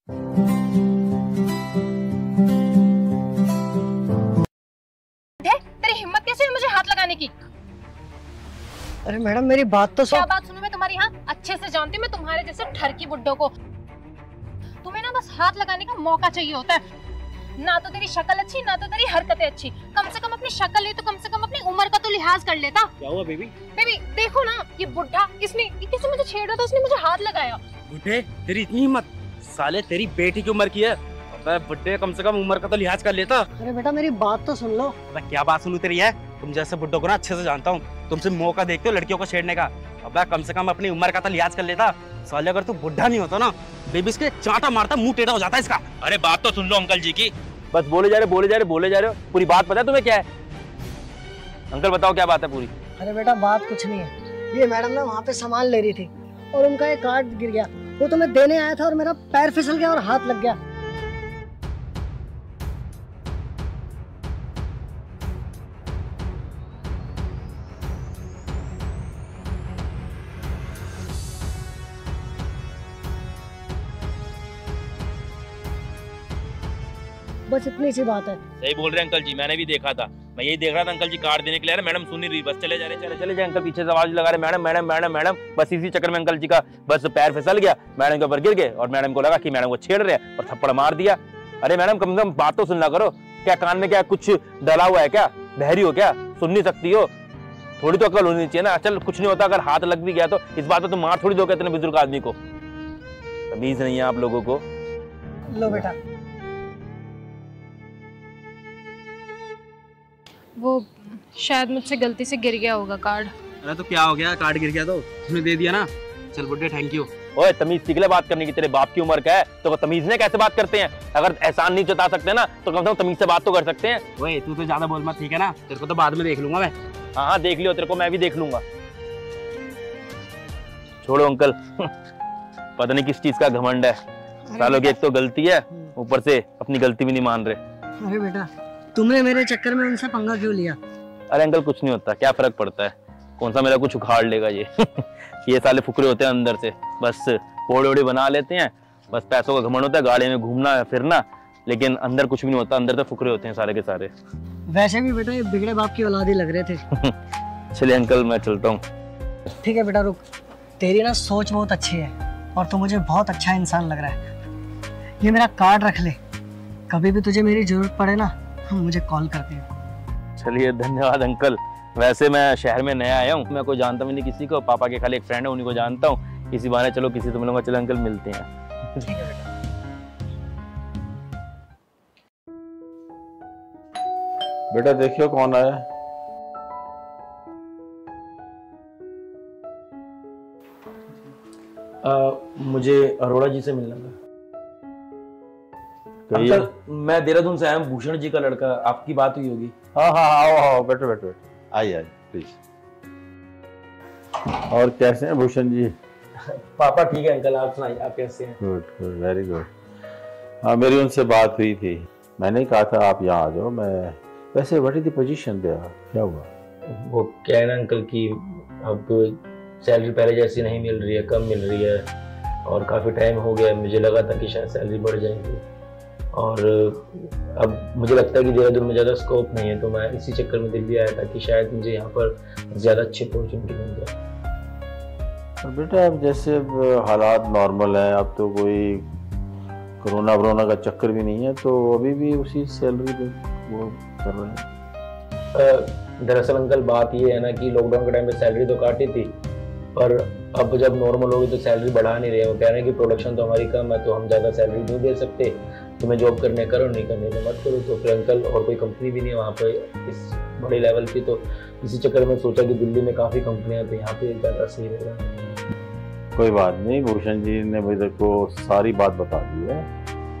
तेरी हिम्मत कैसे हुई मुझे हाथ लगाने की? अरे मैडम मेरी बात तो सुनो। क्या बात सुनूं मैं तुम्हारी? यहाँ अच्छे से जानती हूँ मैं तुम्हारे जैसे ठरकी बुड्ढों को। तुम्हें ना बस हाथ लगाने का मौका चाहिए होता है। ना तो तेरी शक्ल अच्छी, ना तो तेरी हरकतें अच्छी। कम से कम अपनी शक्ल नहीं तो कम से कम अपनी उम्र का तो लिहाज कर लेता। क्या हुआ बेबी? बेबी देखो ना, ये बुड्ढा इसने किसी मुझे छेड़ रहा था, उसने मुझे हाथ लगाया। बुड्ढे तेरी इतनी हिम्मत? साले तेरी बेटी की उम्र की है। अबे बुड्ढे कम से कम उम्र का तो लिहाज कर लेता। अरे बेटा मेरी बात तो सुन लो। अबे क्या बात सुनूं तेरी है? तुम जैसे बुड्ढों को ना अच्छे से जानता हूँ। तुमसे मौका देखते हो लड़कियों को छेड़ने का। अबे कम से कम अपनी उम्र का तो लिहाज कर लेता। साले अगर तू बुड्ढा नहीं होता ना, बेबी इसके चांटा मारता, मुंह टेढ़ा हो जाता इसका। अरे बात तो सुन लो अंकल जी की। बस बोले जा रहे हो। पूरी बात पता है तुम्हें क्या है? अंकल बताओ क्या बात है पूरी? अरे बेटा बात कुछ नहीं है। ये मैडम ना वहाँ पे सामान ले रही थी और उनका एक कार्ड गिर गया। वो तो मैं देने आया था और मेरा पैर फिसल गया और हाथ लग गया। बस इतनी सी बात है। सही बोल रहे हैं अंकल जी, मैंने भी देखा था। मैं यही देख रहा था अंकल जी कार्ड देने के लिए। मैडम सुन नहीं रही, बस चले जा रहे अंकल पीछे से आवाज लगा रहे मैडम मैडम मैडम मैडम। बस इसी चक्कर में अंकल जी का बस पैर फिसल गया, मैडम के ऊपर गिर गए और मैडम को लगा कि मैडम को छेड़ रहे हैं और थप्पड़ मार दिया। अरे मैडम कम से कम बात तो सुनना करो। क्या कान में क्या कुछ डला हुआ है क्या? बहरी हो क्या? सुन नहीं सकती हो? थोड़ी तो अकल होनी चाहिए ना। चल कुछ नहीं होता, अगर हाथ लग भी गया तो इस बात पर तुम मार थोड़ी दोगे इतने बुजुर्ग आदमी को। तमीज नहीं है आप लोगों को। लो बेटा। वो शायद मुझसे गलती से गिर गया होगा कार्ड। अरे तो क्या हो गया? कार्ड गिर गया तो उसने दे दिया ना। चल बुड्ढे थैंक यू। ओए तमीज सीख ले बात करने की। तेरे बाप की उम्र का है तो तमीज ने कैसे बात करते हैं? अगर एहसान नहीं जता सकते ना तो कम से कम तमीज से बात तो कर सकते हैं। ओए तू तो ज्यादा बोल मत, ठीक है ना? तेरे को तो बाद में देख लूंगा मैं। हाँ देख लियो, तेरे को मैं भी देख लूंगा। छोड़ो अंकल पता नहीं किस चीज का घमंड है। सालों की एक तो गलती है, ऊपर से अपनी गलती भी नहीं मान रहे। अरे बेटा तुमने मेरे चक्कर में उनसे पंगा क्यों लिया? अरे अंकल कुछ नहीं होता, क्या फर्क पड़ता है? कौन सा मेरा कुछ उखाड़ लेगा ये ये साले फुकरे होते हैं अंदर से, बस पोड़े ओड़े बना लेते हैं। बस पैसों का घमंड होता है, गाड़ी में घूमना फिरना, लेकिन अंदर कुछ भी नहीं होता। अंदर तो फुकरे होते हैं सारे के सारे। वैसे भी बेटा ये बिगड़े बाप की औलाद ही लग रहे थे। चलिए अंकल मैं चलता हूँ। ठीक है बेटा रुक। तेरी ना सोच बहुत अच्छी है और तू मुझे बहुत अच्छा इंसान लग रहा है। ये मेरा कार्ड रख ले, कभी भी तुझे मेरी जरूरत पड़े ना मुझे कॉल कर दियो। चलिए धन्यवाद अंकल। वैसे मैं शहर में नया आया हूँ, मैं कोई जानता भी नहीं किसी को। पापा के खाली एक फ्रेंड है, उन्हीं को जानता हूँ। इसी बहाने चलो किसी से मिलूंगा। चलो अंकल मिलते हैं। ठीक है बेटा। बेटा देखियो कौन आया। मुझे अरोड़ा जी से मिलना था। अंकल मैं देहरादून से आया हूँ, भूषण जी का लड़का। आपकी बात हुई होगी। हाँ हाँ आओ बैठो बैठो आइए प्लीज। और कैसे हैं भूषण जी? पापा ठीक है अंकल, आप सुनाइए आप कैसे हैं? Good good very good. हाँ मेरी उनसे बात हुई थी, मैंने कहा था आप यहाँ आ जाओ। मैं वैसे what is the position there? क्या हुआ? वो क्या है ना अंकल कि अब सैलरी पहले जैसी नहीं मिल रही है, कम मिल रही है और काफ़ी टाइम हो गया। मुझे लगा था कि शायद सैलरी बढ़ जाएगी और अब मुझे लगता है कि देहरादून में ज़्यादा स्कोप नहीं है, तो मैं इसी चक्कर में दिल्ली आया था कि शायद मुझे यहाँ पर ज़्यादा अच्छी अपॉर्चुनिटी मिल जाए। बेटा अब जैसे अब हालात नॉर्मल है, अब तो कोई कोरोना का चक्कर भी नहीं है, तो अभी भी उसी सैलरी पे वो कर रहे हैं। दरअसल अंकल बात ये है ना कि लॉकडाउन के टाइम पे सैलरी तो काटी थी, पर अब जब नॉर्मल होगी तो सैलरी बढ़ा नहीं रहे। वो कह रहे हैं कि प्रोडक्शन तो हमारी कम है, तो हम ज़्यादा सैलरी नहीं दे सकते, तुम्हें जॉब करने करो, नहीं करने तो मत करो। तो फिर अंकल और कोई कंपनी भी नहीं है वहाँ पे इस बड़े लेवल की, तो इसी चक्कर में सोचा कि दिल्ली में काफ़ी कंपनियाँ हैं तो यहाँ पे ज़्यादा सही रहेगा। कोई बात नहीं, भूषण जी ने मुझे को सारी बात बता दी है।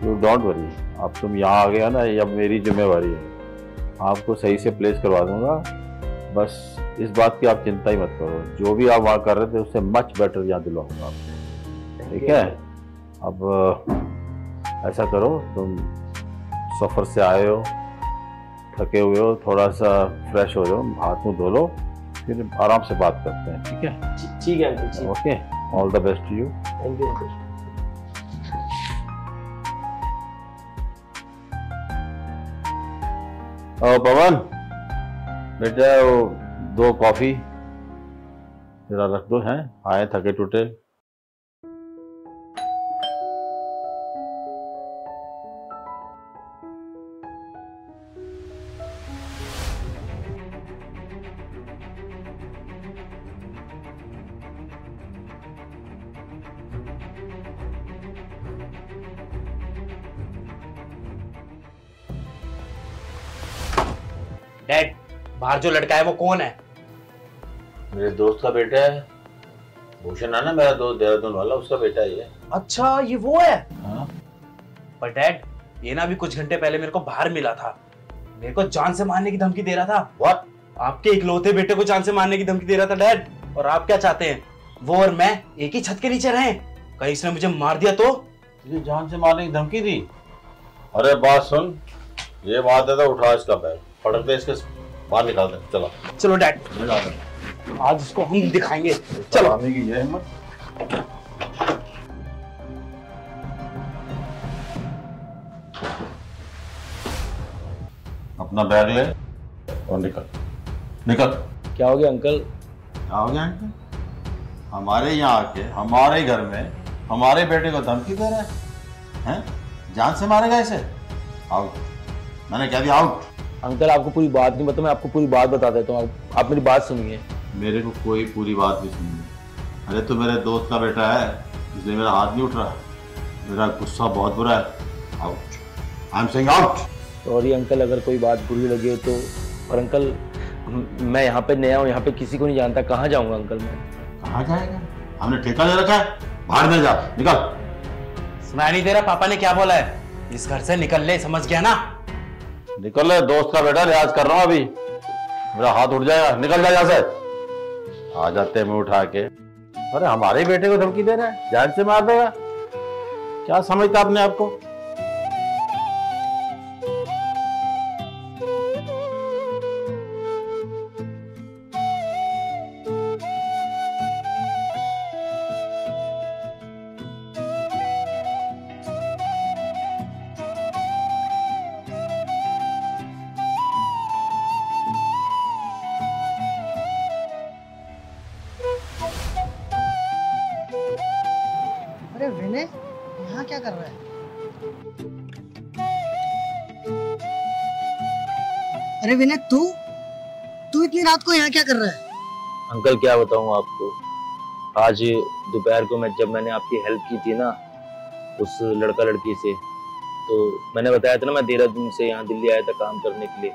यू डोंट वरी, अब तुम यहाँ आ गया ना, ये अब मेरी जिम्मेवारी है, आपको सही से प्लेस करवा दूंगा। बस इस बात की आप चिंता ही मत करो, जो भी आप वहाँ कर रहे थे उससे मच बेटर यहाँ दिलवाऊंगा आपको, ठीक है? अब ऐसा करो, तुम सफ़र से आए हो, थके हुए हो, थोड़ा सा फ्रेश हो जाओ, हाथ मुँह धो लो, फिर आराम से बात करते हैं, ठीक है? ठीक है uncle. Okay, all the best to you. Thank you uncle. और पवन बेटा वो 2 कॉफी जरा रख दो, हैं आए थके टूटे। डैड, बाहर जो लड़का है वो कौन है? मेरे दोस्त का बेटा है, भूषण है ना मेरा दोस्त देहरादून वाला, उसका बेटा है ये। अच्छा, ये वो है। हाँ? पर डैड, ये ना अभी कुछ घंटे पहले मेरे को बाहर मिला था, मेरे को जान से मारने की धमकी दे रहा था। What? आपके इकलौते बेटे को जान से मारने की धमकी दे रहा था डैड। और आप क्या चाहते हैं, वो और मैं एक ही छत के नीचे रहें? कहीं इसने मुझे मार दिया तो? तुझे जान से मारने की धमकी दी? अरे बात सुन, ये बात है तो उठा इसका बैग, पटक दे इसके, बाहर निकाल दे। चलो चलो डैड, निकाल दे। आज इसको हम दिखाएंगे। चलो। आने की ये हिम्मत। अपना बैग ले और निकल निकल। क्या हो गया अंकल? क्या हो गया अंकल? हमारे यहाँ आके हमारे घर में हमारे बेटे को धमकी दे रहा है, हैं? जान से मारेगा इसे? आउट, मैंने कह दिया आउट। अंकल आपको पूरी बात नहीं, मतलब मैं आपको पूरी बात बता देता हूँ, आप मेरी बात सुनिए। मेरे को कोई पूरी बात नहीं सुननी। अरे तू मेरे दोस्त का बेटा है, इसलिए मेरा हाथ नहीं उठ रहा, मेरा गुस्सा बहुत बुरा है। Out, I am saying out. Sorry uncle अगर कोई बात बुरी लगी हो तो। और अंकल मैं यहाँ पे नया हूँ, यहाँ पे किसी को नहीं जानता, कहाँ जाऊँगा अंकल मैं? कहाँ जाएगा? हमने ठेका ले रखा है, बाहर में जा, निकल। सुनाई नहीं दे रहा पापा ने क्या बोला है? इस घर से निकल ले, समझ गया ना? निकल ले, दोस्त का बेटा, रियाज कर रहा हूँ अभी, मेरा हाथ उठ जाएगा, निकल जा यहाँ से। आ जाते हैं मुंह उठा के, अरे हमारे बेटे को धमकी दे रहा है, जान से मार देगा। क्या समझता अपने आप को? अरे विनय, यहाँ क्या कर रहा है? अरे विनय, तू इतनी रात को यहाँ क्या कर रहा है? अंकल क्या बताऊँ आपको, आज दोपहर को जब मैंने आपकी हेल्प की थी ना उस लड़का लड़की से, तो मैंने बताया था ना मैं देहरादून से यहाँ दिल्ली आया था काम करने के लिए।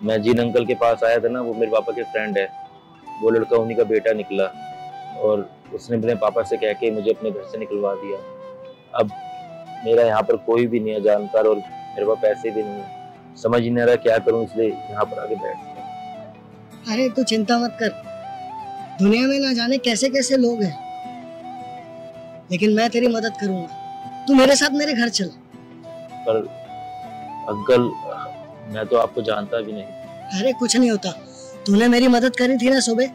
मैं जिन अंकल के पास आया था ना, वो मेरे पापा के फ्रेंड है, वो लड़का उन्हीं का बेटा निकला और उसने अपने पापा से कह के मुझे अपने घर से निकलवा दिया। अब मेरा यहाँ पर कोई भी नहीं है जानकार और मेरे पास पैसे भी नहीं है, समझ ही नहीं रहा क्या करूँ, इसलिए यहाँ पर आके बैठ गया। अरे तू चिंता मत कर, दुनिया में ना जाने कैसे कैसे लोग हैं, लेकिन मैं तेरी मदद करूंगा। तू मेरे साथ मेरे घर चल। पर अंकल मैं तो आपको जानता भी नहीं। अरे कुछ नहीं होता, तूने मेरी मदद करी थी ना सुबह,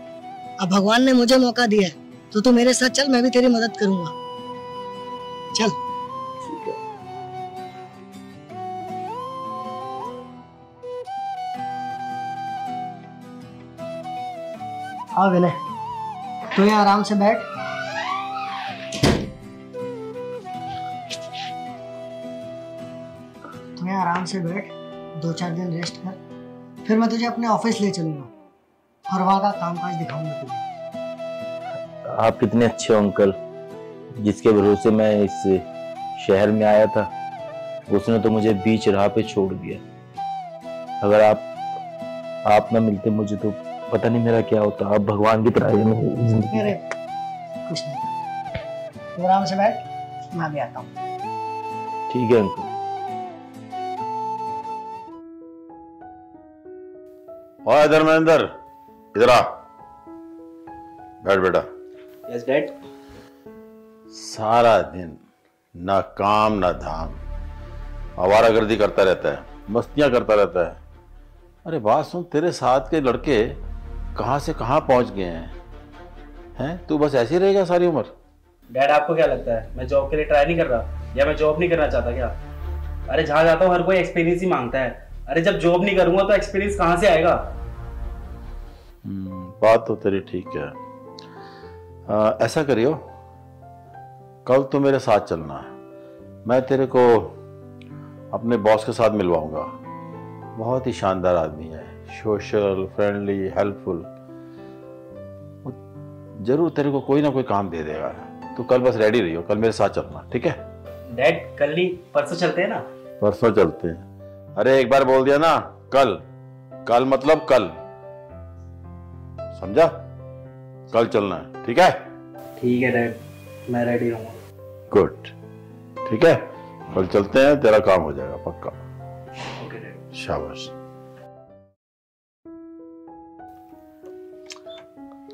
अब भगवान ने मुझे मौका दिया है, तो तू मेरे साथ चल, मैं भी तेरी मदद करूंगा। चल। ठीक है। हाँ विनय, तू यहाँ आराम से बैठ। तू यहाँ आराम से बैठ, 2-4 दिन रेस्ट कर, फिर मैं तुझे अपने ऑफिस ले चलूंगा और वहाँ का कामकाज दिखाऊंगा तुझे। आप कितने अच्छे हो अंकल, जिसके भरोसे मैं इस शहर में आया था उसने तो मुझे बीच राह पे छोड़ दिया। अगर आप ना मिलते मुझे तो पता नहीं मेरा क्या होता। आप भगवान की तरह हैं मेरी जिंदगी। अरे कुछ नहीं, तू आराम से बैठ, मैं भी आता हूँ। ठीक है अंकल। और धर्मेंद्र, इधर आ, बैठ बेटा। Yes dad. सारा दिन ना काम ना धाम, आवारागर्दी करता रहता है, मस्तियां करता रहता है। अरे बात सुन, तेरे साथ के लड़के कहाँ से कहाँ पहुंच गए हैं? तू बस ऐसे ही रहेगा सारी उम्र? डैड आपको क्या लगता है मैं जॉब के लिए ट्राई नहीं कर रहा, या मैं जॉब नहीं करना चाहता क्या? अरे जहाँ जाता हूँ हर कोई एक्सपीरियंस ही मांगता है। अरे जब जॉब नहीं करूंगा तो एक्सपीरियंस कहाँ से आएगा? बात तो तेरी ठीक है। ऐसा करियो, कल तो मेरे साथ चलना है, मैं तेरे को अपने बॉस के साथ मिलवाऊंगा। बहुत ही शानदार आदमी है, सोशल, फ्रेंडली, हेल्पफुल। जरूर तेरे को कोई ना कोई काम दे देगा। तो कल बस रेडी रहियो, कल मेरे साथ चलना, ठीक है? डैड कल नहीं परसों चलते हैं ना? परसों चलते हैं। अरे एक बार बोल दिया ना, कल। कल मतलब कल, समझा? कल चलना है, ठीक है? ठीक है डैड, मैं रेडी रहूंगा। गुड, ठीक है, कल चलते हैं, तेरा काम हो जाएगा पक्का। Okay dad. शाबाश।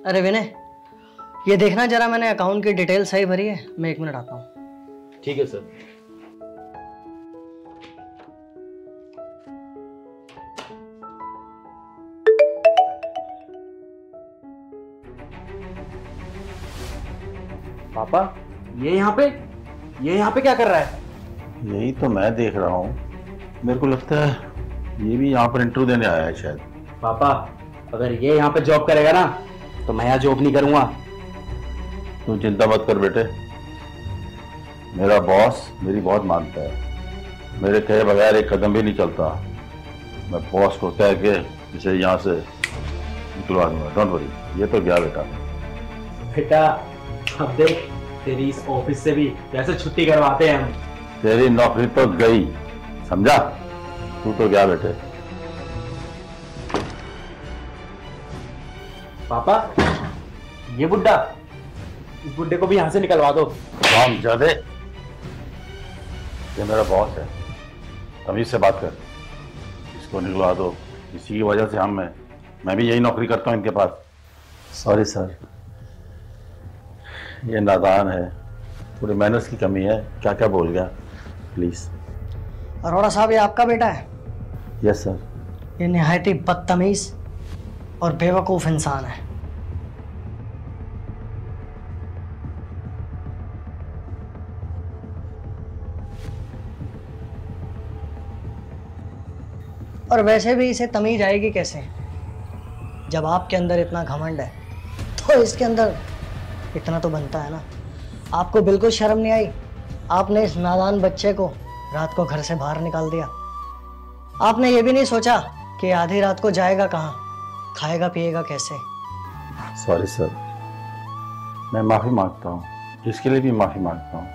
अरे विनय, ये देखना जरा, मैंने अकाउंट की डिटेल सही भरी है। मैं 1 मिनट आता हूँ। ठीक है सर। पापा, ये यहाँ पे क्या कर रहा है? यही तो मैं देख रहा हूँ, मेरे को लगता है ये भी यहाँ पर इंटरव्यू देने आया है शायद। पापा, अगर ये यहाँ पे जॉब करेगा ना तो मैं यहाँ जॉब नहीं करूंगा। तू चिंता मत कर बेटे, मेरा बॉस मेरी बहुत मानता है, मेरे कहे बगैर एक कदम भी नहीं चलता। मैं बॉस को कह के इसे यहाँ से निकलवा दूंगा, डोंट वरी। ये तो गया बेटा। बेटा अब देख, तेरी इस ऑफिस से भी कैसे छुट्टी करवाते हैं हम। तेरी नौकरी तो गई, समझा? तू तो गया बेटे। पापा, ये बुड्ढा, इस बुड्ढे को भी यहाँ से निकलवा दो। काम ज्यादा, ये मेरा बॉस है, तमीज से बात कर। इसको निकलवा दो, इसी की वजह से मैं भी यही नौकरी करता हूँ इनके पास। सॉरी सर, ये नादान है, थोड़ी मैनर्स की कमी है, क्या क्या बोल गया, प्लीज। अरोड़ा साहब, ये आपका बेटा है? Yes sir. ये निहायती बदतमीज और बेवकूफ इंसान है। और वैसे भी इसे तमीज आएगी कैसे, जब आपके अंदर इतना घमंड है तो इसके अंदर इतना तो बनता है ना। आपको बिल्कुल शर्म नहीं आई? आपने इस नादान बच्चे को रात को घर से बाहर निकाल दिया। आपने ये भी नहीं सोचा कि आधी रात को जाएगा कहाँ, खाएगा पिएगा कैसे। सॉरी सर, मैं माफ़ी मांगता हूँ, इसके लिए भी माफ़ी मांगता हूँ,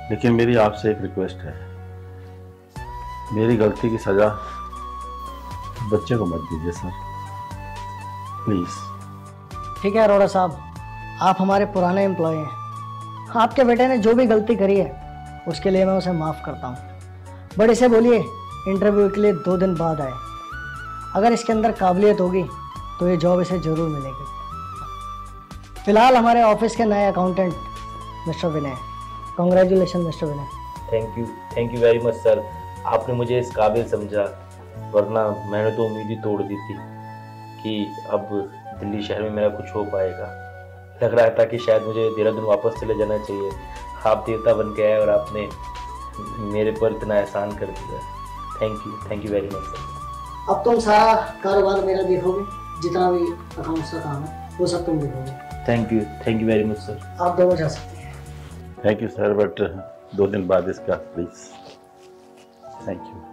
लेकिन मेरी आपसे एक रिक्वेस्ट है, मेरी गलती की सज़ा बच्चे को मत दीजिए सर, प्लीज़। ठीक है अरोड़ा साहब, आप हमारे पुराने एम्प्लॉय हैं। आपके बेटे ने जो भी गलती करी है उसके लिए मैं उसे माफ़ करता हूँ। बड़े से बोलिए इंटरव्यू के लिए 2 दिन बाद आए। अगर इसके अंदर काबिलियत होगी तो ये जॉब इसे ज़रूर मिलेगी। फिलहाल हमारे ऑफिस के नए accountant mister Vinay. Congratulation mister Vinay. Thank you very much sir, आपने मुझे इस काबिल समझा, वरना मैंने तो उम्मीद ही तोड़ दी थी कि अब दिल्ली शहर में मेरा कुछ हो पाएगा। लग रहा था कि शायद मुझे देहरादून वापस चले जाना चाहिए। आप देवता बन के आए और आपने मेरे पर इतना एहसान कर दिया। Thank you very much sir. अब तुम सारा कारोबार मेरा देखोगे, जितना भी अकाउंट्स का काम है वो सब तुम देखोगे। Thank you very much sir. आप दोनों जा सकते हैं। थैंक यू सर, बट 2 दिन बाद इसका प्लीज। Thank you.